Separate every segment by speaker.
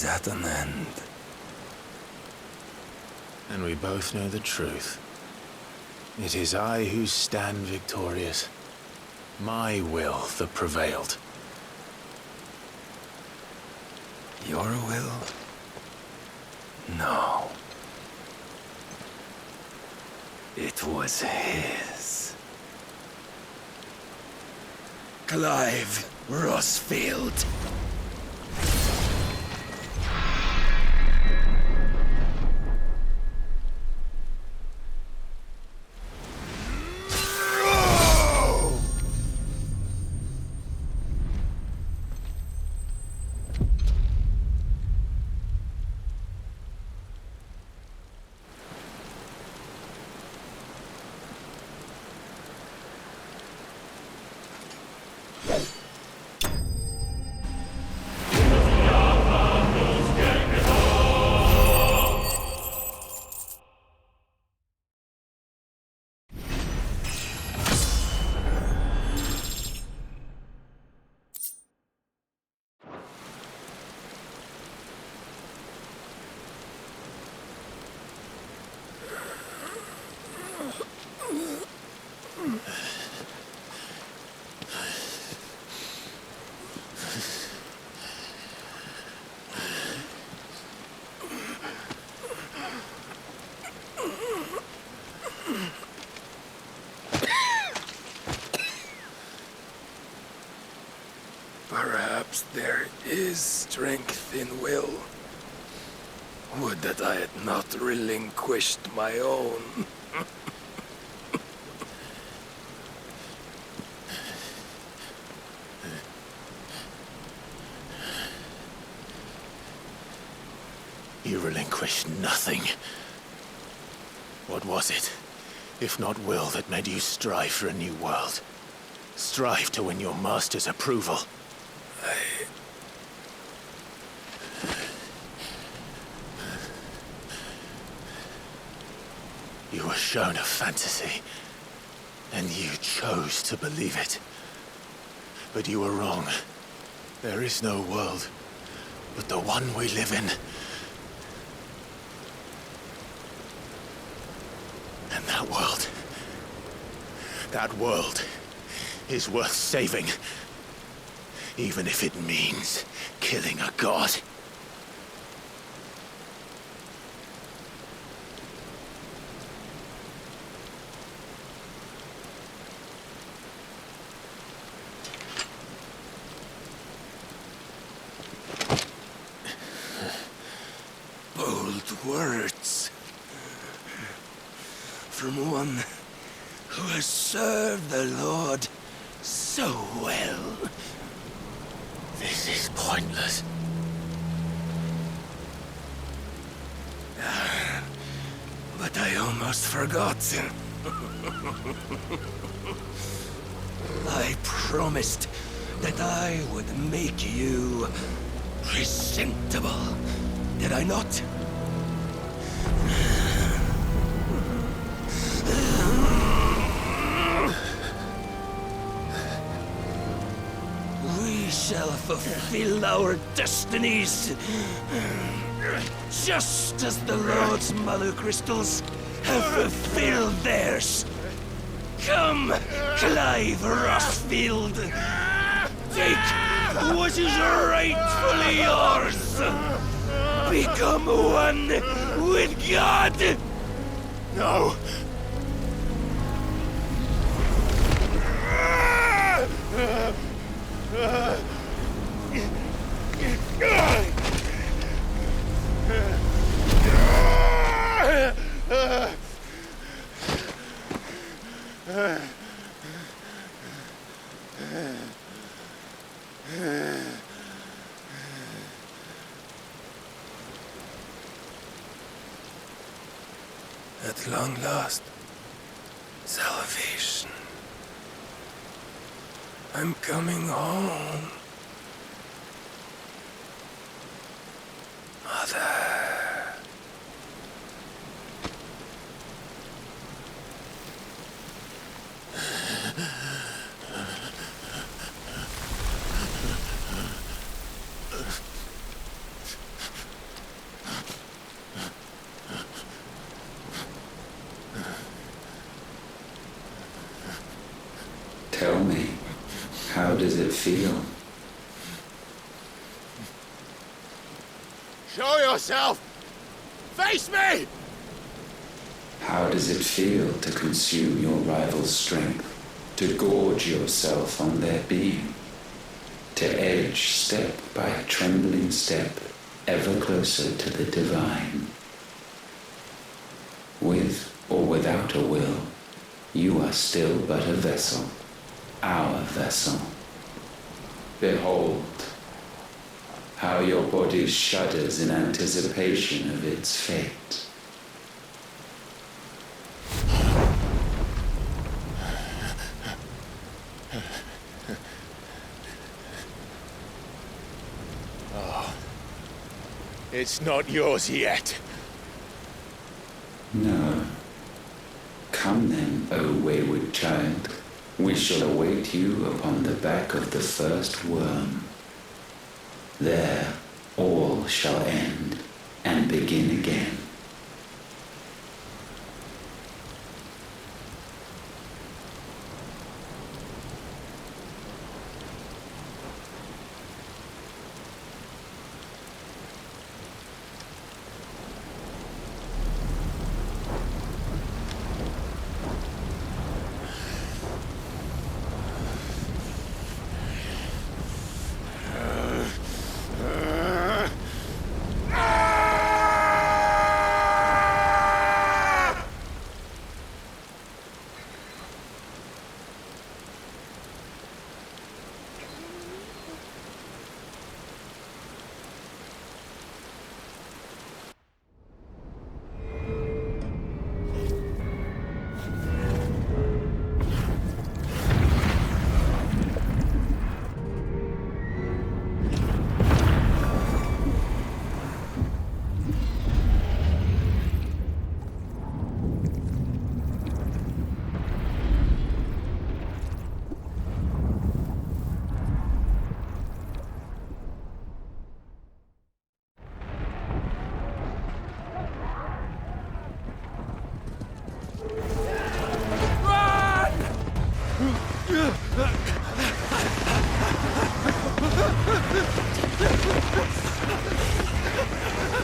Speaker 1: is at an end.
Speaker 2: And we both know the truth. It is I who stand victorious. My will that prevailed.
Speaker 1: Your will? No. It was his. Clive Rossfield. Perhaps there is strength in will. Would that I had not relinquished my own.
Speaker 2: You relinquished nothing. What was it, if not will, that made you strive for a new world? Strive to win your master's approval? You were shown a fantasy, and you chose to believe it. But you were wrong. There is no world, but the one we live in. And that world is worth saving. Even if it means killing a god.
Speaker 1: Bold words. From one who has served the Lord so well.
Speaker 2: This is pointless.
Speaker 1: But I almost forgot. I promised that I would make you presentable. Did I not? We shall fulfill our destinies, just as the Lord's Mother Crystals have fulfilled theirs. Come, Clive Rossfield. Take what is rightfully yours. Become one with God.
Speaker 2: No!
Speaker 1: At long last, salvation. I'm coming home. Mother.
Speaker 3: Tell me, how does it feel?
Speaker 2: Show yourself! Face me!
Speaker 3: How does it feel to consume your rival's strength? To gorge yourself on their being? To edge step by trembling step ever closer to the divine? With or without a will, you are still but a vessel, our vessel. Behold, how your body shudders in anticipation of its fate.
Speaker 2: Oh, it's not yours yet.
Speaker 3: No. Come then, O wayward child. We shall await you upon the back of the first worm. There all shall end and begin again.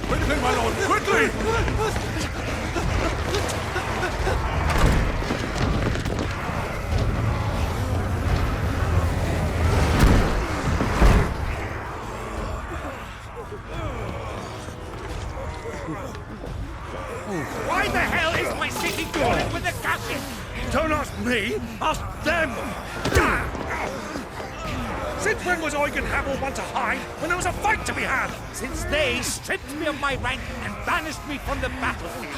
Speaker 2: Quickly, my lord, quickly!
Speaker 4: Why the hell is my city falling with the captain?
Speaker 5: Don't ask me, ask them! Since when was Eugen Hamel one to hide when there was a fight to be had?
Speaker 4: Since they stripped me of my rank and banished me from the battlefield.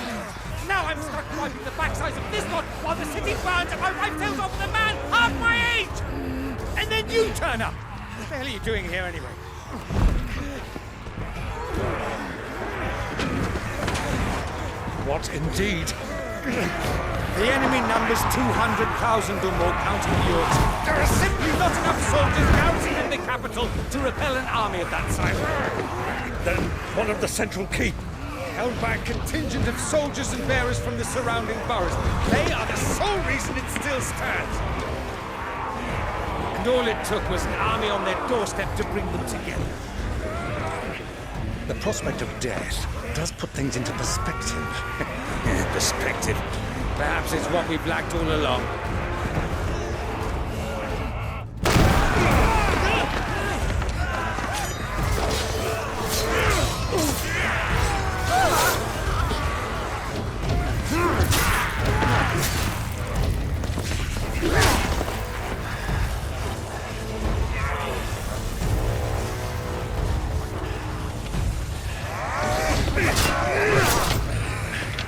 Speaker 4: Now I'm stuck wiping the backsides of this lot while the city burns and my wife tails off with a man half my age! And then you turn up! What the hell are you doing here anyway?
Speaker 5: What indeed?
Speaker 4: The enemy numbers 200,000 or more, counting yours. There are simply not enough soldiers garrisoned in the capital to repel an army of that size.
Speaker 5: Then one of the central keep.
Speaker 4: Held by a contingent of soldiers and bearers from the surrounding boroughs. They are the sole reason it still stands. And all it took was an army on their doorstep to bring them together.
Speaker 5: The prospect of death does put things into perspective.
Speaker 4: Perspective. Perhaps it's what we've lacked all along.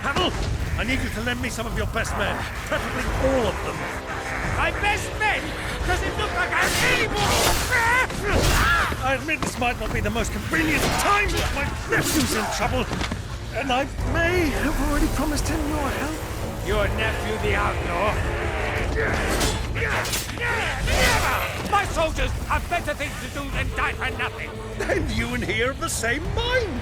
Speaker 5: Hamel, I need you to lend me some of your best men, preferably all of them.
Speaker 4: My best men? Does it look like I'm able?
Speaker 5: I admit this might not be the most convenient time, but my nephew's in trouble, and I may have already promised him your help.
Speaker 4: Your nephew, the outlaw? Never! My soldiers have better things to do than die for nothing.
Speaker 5: Then you and he are of the same mind.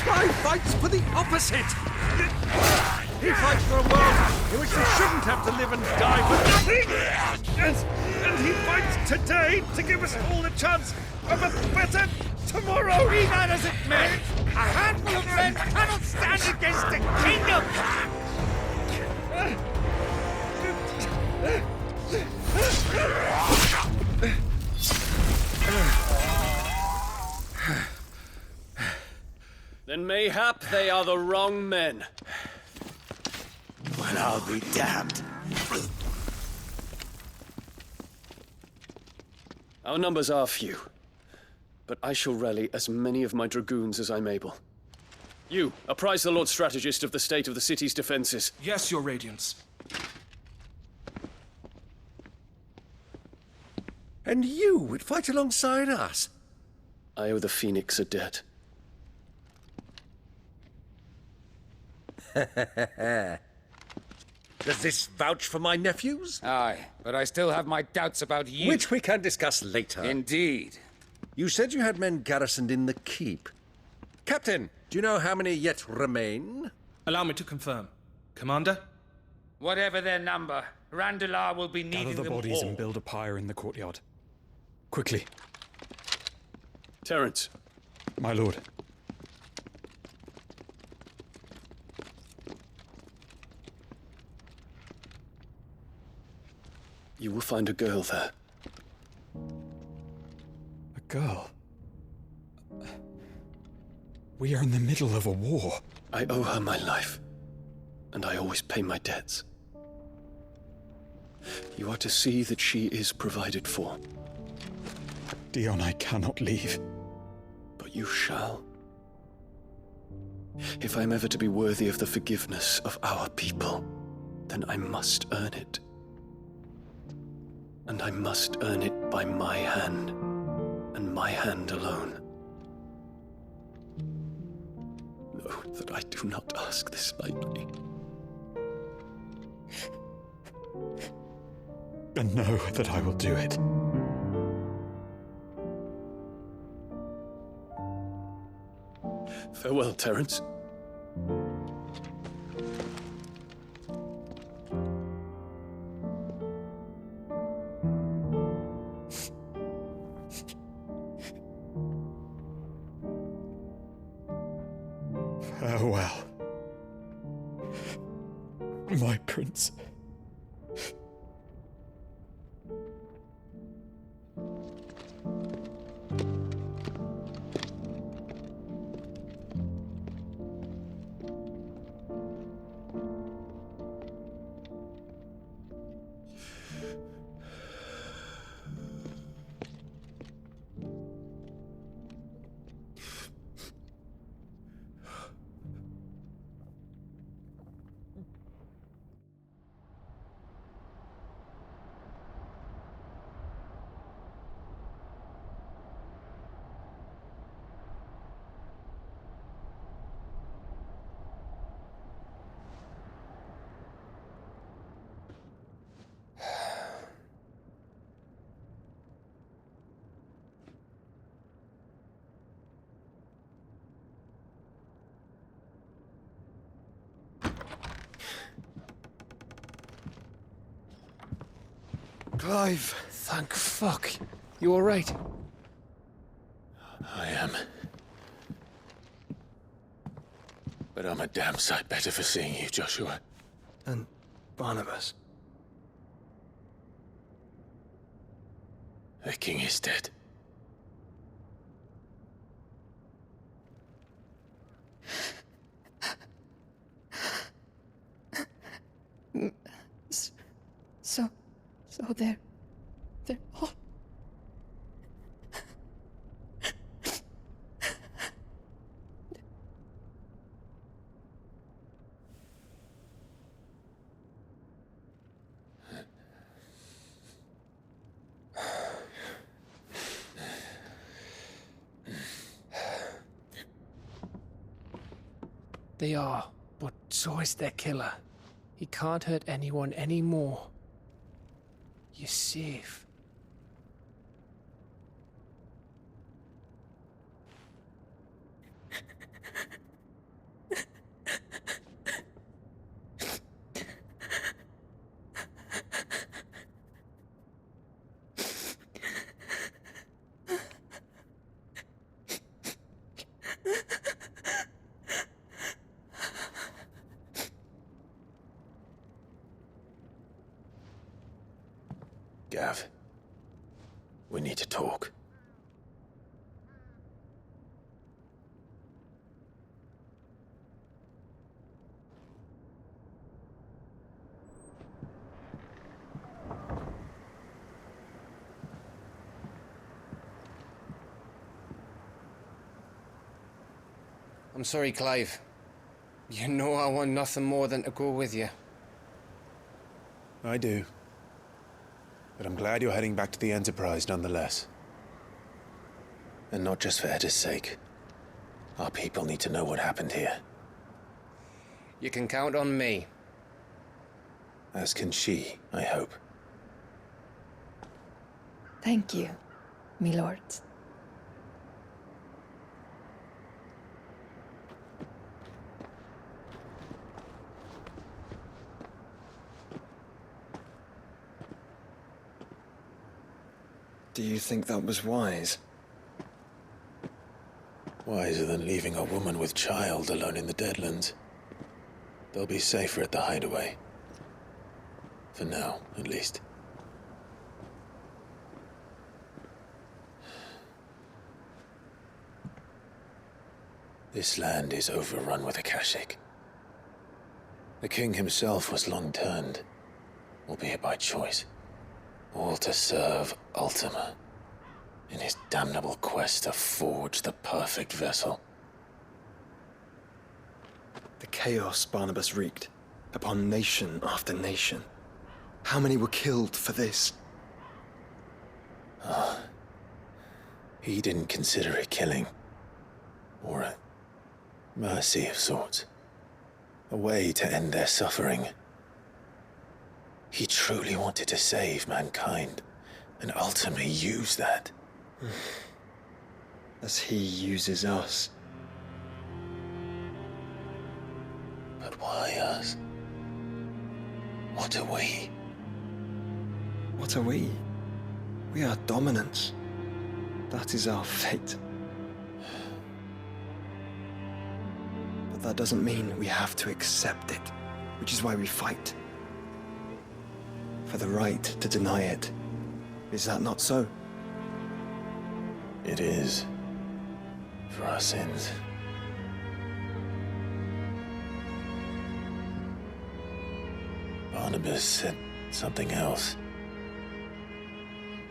Speaker 5: Try fights for the opposite. He fights for a world in which they shouldn't have to live and die for nothing! And he fights today to give us all the chance of a better tomorrow!
Speaker 4: Be that as it may, a handful of men cannot stand against a kingdom!
Speaker 6: Then mayhap they are the wrong men.
Speaker 2: Well, I'll be damned.
Speaker 6: Our numbers are few, but I shall rally as many of my dragoons as I'm able. You, apprise the Lord Strategist of the state of the city's defenses.
Speaker 7: Yes, Your Radiance.
Speaker 5: And you would fight alongside us?
Speaker 6: I owe the Phoenix a debt.
Speaker 5: Does this vouch for my nephews?
Speaker 4: Aye, but I still have my doubts about you.
Speaker 5: Which we can discuss later.
Speaker 4: Indeed.
Speaker 5: You said you had men garrisoned in the keep. Captain, do you know how many yet remain?
Speaker 7: Allow me to confirm. Commander?
Speaker 4: Whatever their number, Randalar will be needing
Speaker 8: Gather the
Speaker 4: them
Speaker 8: bodies
Speaker 4: all.
Speaker 8: and build a pyre in the courtyard. Quickly,
Speaker 6: Terence,
Speaker 8: my lord.
Speaker 6: you will find a girl there.
Speaker 8: A girl. We are in the middle of a war.
Speaker 6: I owe her my life, and I always pay my debts. You are to see that she is provided for,
Speaker 8: Dion, I cannot leave.
Speaker 6: but you shall. If I'm ever to be worthy of the forgiveness of our people, then I must earn it. And I must earn it by my hand, and my hand alone. Know that I do not ask this lightly.
Speaker 8: And know that I will do it.
Speaker 6: Farewell, Terence.
Speaker 8: Farewell, my prince.
Speaker 1: Clive, thank fuck. You alright?
Speaker 2: I am. But I'm a damn sight better for seeing you, Joshua.
Speaker 1: And Barnabas?
Speaker 2: The king is dead.
Speaker 9: So they're all...
Speaker 1: They are, but so is their killer. He can't hurt anyone anymore. You're safe.
Speaker 2: Gav, we need to talk.
Speaker 10: I'm sorry, Clive. You know I want nothing more than to go with you.
Speaker 2: I do. But I'm glad you're heading back to the Enterprise nonetheless. And not just for Edda's sake. Our people need to know what happened here.
Speaker 10: You can count on me.
Speaker 2: As can she, I hope.
Speaker 9: Thank you, milords.
Speaker 11: Do you think that was wise?
Speaker 2: Wiser than leaving a woman with child alone in the Deadlands. They'll be safer at the hideaway. For now, at least. This land is overrun with Akashic. The king himself was long turned, albeit by choice, all to serve Ultima in his damnable quest to forge the perfect vessel.
Speaker 11: The chaos Barnabas wreaked upon nation after nation. How many were killed for this?
Speaker 2: He didn't consider it killing, or a mercy of sorts, a way to end their suffering. He truly wanted to save mankind, and ultimately use that.
Speaker 11: As he uses us.
Speaker 2: But why us? What are we?
Speaker 11: What are we? We are dominance. That is our fate. But that doesn't mean we have to accept it, which is why we fight. For the right to deny it. Is that not so?
Speaker 2: It is. For our sins. Barnabas said something else.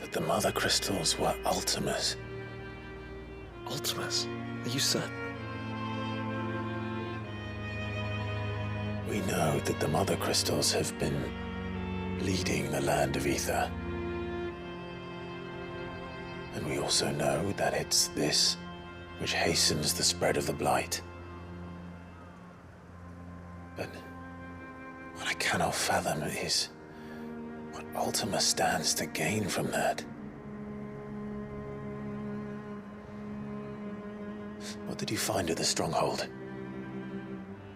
Speaker 2: That the Mother Crystals were Ultimas.
Speaker 11: Ultimas? Are you certain?
Speaker 2: We know that the Mother Crystals have been leading the land of Ether. And we also know that it's this which hastens the spread of the Blight. But what I cannot fathom is what Ultima stands to gain from that. What did you find at the Stronghold?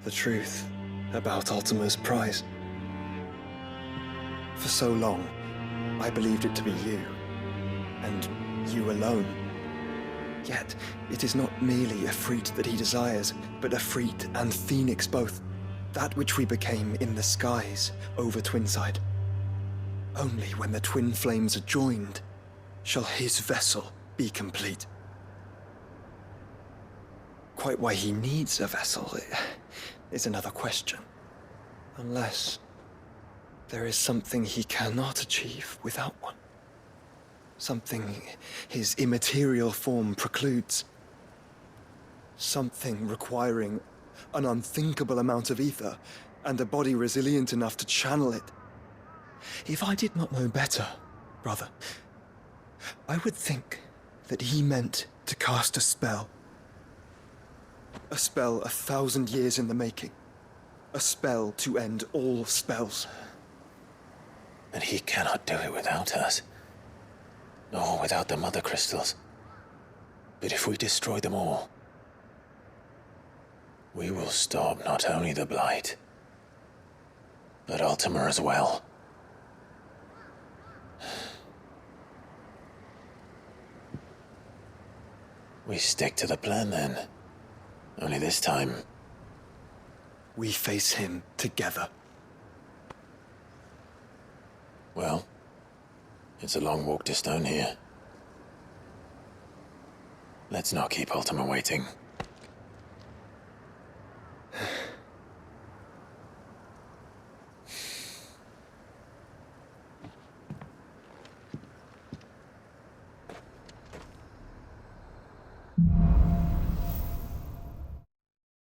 Speaker 11: The truth about Ultima's prize. For so long, I believed it to be you, and you alone. Yet, it is not merely a freat that he desires, but a freat and phoenix both. That which we became in the skies over Twinside. Only when the twin flames are joined shall his vessel be complete. Quite why he needs a vessel is another question. Unless there is something he cannot achieve without one. Something his immaterial form precludes. Something requiring an unthinkable amount of ether and a body resilient enough to channel it. If I did not know better, brother, I would think that he meant to cast a spell. A spell 1,000 years in the making. A spell to end all spells.
Speaker 2: And he cannot do it without us. Nor without the Mother Crystals. But if we destroy them all, we will stop not only the Blight, but Ultima as well. We stick to the plan then. Only this time,
Speaker 11: we face him together.
Speaker 2: well, It's a long walk to Stone here. Let's not keep Ultima waiting.